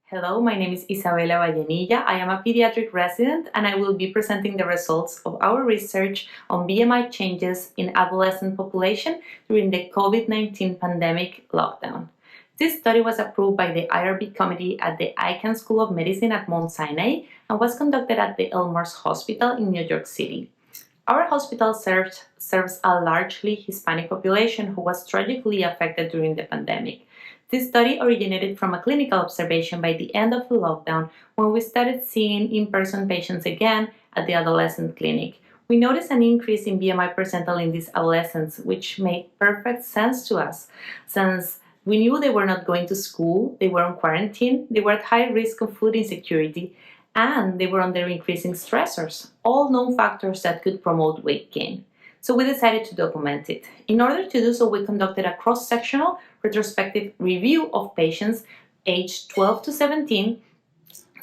Hello, my name is Isabella Vallenilla. I am a pediatric resident and I will be presenting the results of our research on BMI changes in adolescent population during the COVID-19 pandemic lockdown. This study was approved by the IRB committee at the Icahn School of Medicine at Mount Sinai and was conducted at the Elmhurst Hospital in New York City. Our hospital serves a largely Hispanic population who was tragically affected during the pandemic. This study originated from a clinical observation by the end of the lockdown when we started seeing in-person patients again at the adolescent clinic. We noticed an increase in BMI percentile in these adolescents, which made perfect sense to us, since we knew they were not going to school, they were on quarantine, they were at high risk of food insecurity, and they were under increasing stressors, all known factors that could promote weight gain. So we decided to document it. In order to do so, we conducted a cross-sectional retrospective review of patients aged 12 to 17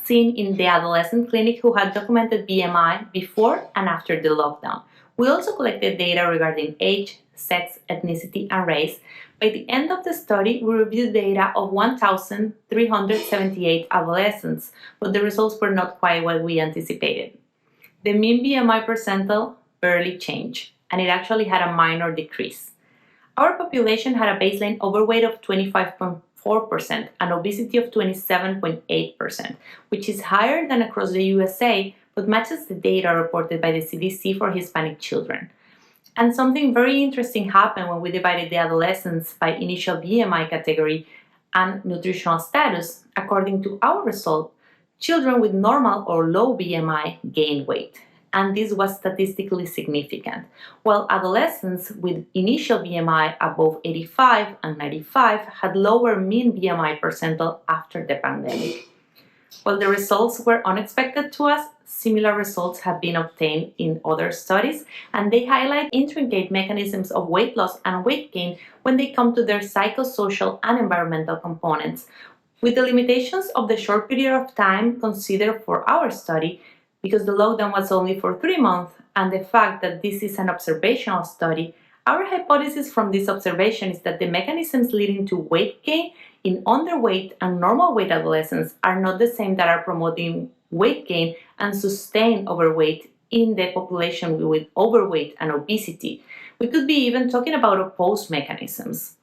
seen in the adolescent clinic who had documented BMI before and after the lockdown. We also collected data regarding age, sex, ethnicity, and race. By the end of the study, we reviewed data of 1,378 adolescents, but the results were not quite what we anticipated. The mean BMI percentile barely changed, and it actually had a minor decrease. Our population had a baseline overweight of 25.4% and obesity of 27.8%, which is higher than across the USA, but matches the data reported by the CDC for Hispanic children. And something very interesting happened when we divided the adolescents by initial BMI category and nutritional status. According to our result, children with normal or low BMI gained weight, and this was statistically significant, while adolescents with initial BMI above 85 and 95 had lower mean BMI percentile after the pandemic. While the results were unexpected to us, similar results have been obtained in other studies, and they highlight intricate mechanisms of weight loss and weight gain when they come to their psychosocial and environmental components. With the limitations of the short period of time considered for our study, because the lockdown was only for 3 months, and the fact that this is an observational study, our hypothesis from this observation is that the mechanisms leading to weight gain in underweight and normal weight adolescents are not the same that are promoting weight gain and sustained overweight in the population with overweight and obesity. We could be even talking about opposed mechanisms.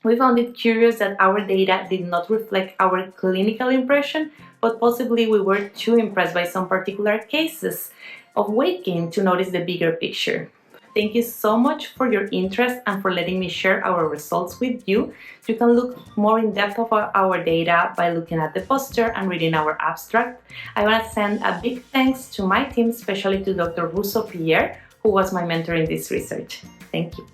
We found it curious that our data did not reflect our clinical impression, but possibly we were too impressed by some particular cases of weight gain to notice the bigger picture. Thank you so much for your interest and for letting me share our results with you. You can look more in depth of our data by looking at the poster and reading our abstract. I want to send a big thanks to my team, especially to Dr. Rousseau-Pierre, who was my mentor in this research. Thank you.